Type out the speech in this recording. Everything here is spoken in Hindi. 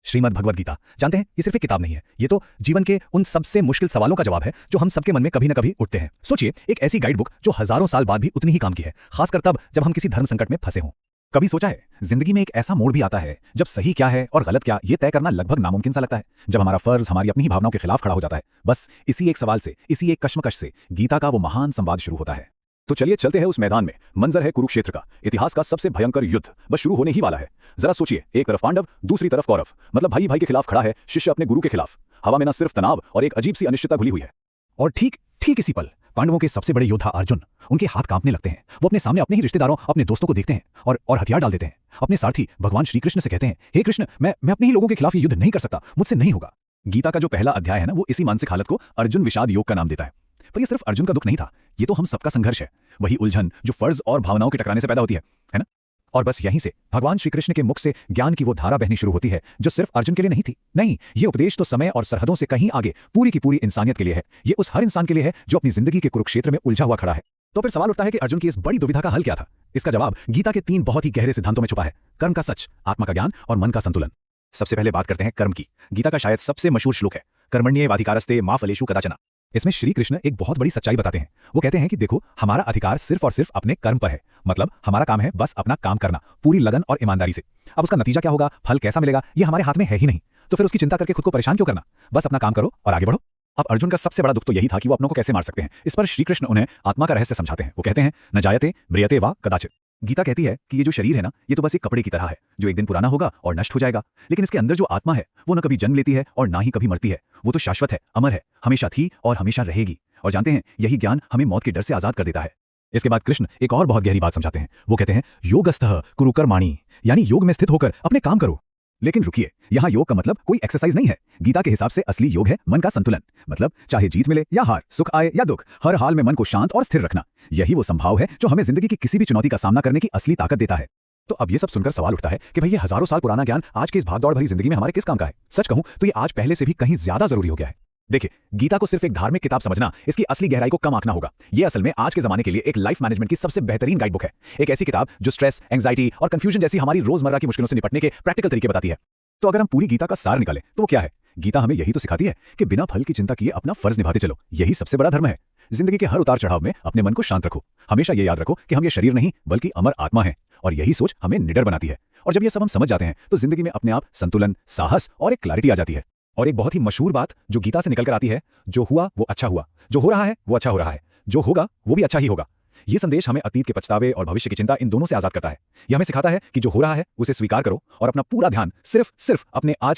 श्रीमद् भगवद गीता। जानते हैं, ये सिर्फ एक किताब नहीं है, ये तो जीवन के उन सबसे मुश्किल सवालों का जवाब है जो हम सबके मन में कभी न कभी उठते हैं। सोचिए, एक ऐसी गाइड बुक जो हजारों साल बाद भी उतनी ही काम की है, खासकर तब जब हम किसी धर्म संकट में फंसे हों। कभी सोचा है, जिंदगी में एक ऐसा मोड़ भी आता है जब सही क्या है और गलत क्या, ये तय करना लगभग नामुमकिन सा लगता है, जब हमारा फर्ज हमारी अपनी ही भावनाओं के खिलाफ खड़ा हो जाता है। बस इसी एक सवाल से, इसी एक कश्मकश से गीता का वो महान संवाद शुरू होता है। तो चलिए चलते हैं उस मैदान में। मंजर है कुरुक्षेत्र का, इतिहास का सबसे भयंकर युद्ध बस शुरू होने ही वाला है। जरा सोचिए, एक तरफ पांडव, दूसरी तरफ कौरव, मतलब भाई भाई के खिलाफ खड़ा है, शिष्य अपने गुरु के खिलाफ। हवा में न सिर्फ तनाव और एक अजीब सी अनिश्चितता घुली हुई है। और ठीक इसी पल पांडवों के सबसे बड़े योद्धा अर्जुन, उनके हाथ कांपने लगते हैं। वो अपने सामने अपने ही रिश्तेदारों, अपने दोस्तों को देखते हैं और हथियार डाल देते हैं। अपने सारथी भगवान श्री कृष्ण से कहते हैं, हे कृष्ण, मैं अपने ही लोगों के खिलाफ ये युद्ध नहीं कर सकता, मुझसे नहीं होगा। गीता का जो पहला अध्याय है ना, वो इसी मानसिक हालत को अर्जुन विषाद योग का नाम देता है। पर ये सिर्फ अर्जुन का दुख नहीं था, ये तो हम सबका संघर्ष है। वही उलझन जो फर्ज और भावनाओं के टकराने से पैदा होती है ना? और बस यहीं से भगवान श्री कृष्ण के मुख से ज्ञान की वो धारा बहनी शुरू होती है जो सिर्फ अर्जुन के लिए नहीं थी। नहीं, ये उपदेश तो समय और सरहदों से कहीं आगे पूरी की पूरी इंसानियत के लिए है। ये उस हर इंसान के लिए है जो अपनी जिंदगी के कुरुक्षेत्र में उलझा हुआ खड़ा है। तो फिर सवाल उठता है कि अर्जुन की इस बड़ी दुविधा का हल क्या था? इसका जवाब गीता के 3 बहुत ही गहरे सिद्धांतों में छुपा है। कर्म का सच, आत्मा का ज्ञान और मन का संतुलन। सबसे पहले बात करते हैं कर्म की। गीता का शायद सबसे मशहूर श्लोक है, कर्मण्येवाधिकारस्ते मा फलेषु कदाचन। इसमें श्री कृष्ण एक बहुत बड़ी सच्चाई बताते हैं। वो कहते हैं कि देखो, हमारा अधिकार सिर्फ और सिर्फ अपने कर्म पर है। मतलब हमारा काम है बस अपना काम करना, पूरी लगन और ईमानदारी से। अब उसका नतीजा क्या होगा, फल कैसा मिलेगा, ये हमारे हाथ में है ही नहीं। तो फिर उसकी चिंता करके खुद को परेशान क्यों करना? बस अपना काम करो और आगे बढ़ो। अब अर्जुन का सबसे बड़ा दुख तो यही था कि वो अपनों को कैसे मार सकते हैं। इस पर श्री कृष्ण उन्हें आत्मा का रहस्य समझाते हैं। वो कहते हैं, न जायते म्रियते वा कदाचित। गीता कहती है कि ये जो शरीर है ना, ये तो बस एक कपड़े की तरह है जो एक दिन पुराना होगा और नष्ट हो जाएगा। लेकिन इसके अंदर जो आत्मा है वो न कभी जन्म लेती है और ना ही कभी मरती है। वो तो शाश्वत है, अमर है, हमेशा थी और हमेशा रहेगी। और जानते हैं, यही ज्ञान हमें मौत के डर से आजाद कर देता है। इसके बाद कृष्ण एक और बहुत गहरी बात समझाते हैं। वो कहते हैं, योगस्थः कुरु कर्माणि, यानी योग में स्थित होकर अपने काम करो। लेकिन रुकिए, यहाँ योग का मतलब कोई एक्सरसाइज नहीं है। गीता के हिसाब से असली योग है मन का संतुलन। मतलब चाहे जीत मिले या हार, सुख आए या दुख, हर हाल में मन को शांत और स्थिर रखना। यही वो संभाव है जो हमें जिंदगी की किसी भी चुनौती का सामना करने की असली ताकत देता है। तो अब ये सब सुनकर सवाल उठता है कि भाई, ये हजारों साल पुराना ज्ञान आज के इस भागदौड़ भरी जिंदगी में हमारे किस काम का है? सच कहूं तो ये आज पहले से भी कहीं ज्यादा जरूरी हो गया है। देखिए, गीता को सिर्फ एक धार्मिक किताब समझना इसकी असली गहराई को कम आंकना होगा। ये असल में आज के जमाने के लिए एक लाइफ मैनेजमेंट की सबसे बेहतरीन गाइड बुक है। एक ऐसी किताब जो स्ट्रेस, एंजाइटी और कंफ्यूजन जैसी हमारी रोजमर्रा की मुश्किलों से निपटने के प्रैक्टिकल तरीके बताती है। तो अगर हम पूरी गीता का सार निकालें तो वो क्या है? गीता हमें यही तो सिखाती है कि बिना फल की चिंता किए अपना फर्ज निभाते चलो। यही सबसे बड़ा धर्म है। जिंदगी के हर उतार चढ़ाव में अपने मन को शांत रखो। हमेशा ये याद रखो कि हम ये शरीर नहीं बल्कि अमर आत्मा है। और यही सोच हमें निडर बनाती है। और जब ये सब हम समझ जाते हैं तो जिंदगी में अपने आप संतुलन, साहस और एक क्लैरिटी आ जाती है। और एक बहुत ही मशहूर बात जो गीता से निकल कर आती है, जो हुआ वो अच्छा हुआ, जो हो रहा है वो अच्छा हो रहा है, जो होगा वो भी अच्छा ही होगा। ये संदेश हमें अतीत के पछतावे और भविष्य की चिंता, इन दोनों से आजाद करता है। यह हमें सिखाता है कि जो हो रहा है उसे स्वीकार करो और अपना पूरा ध्यान सिर्फ अपने आज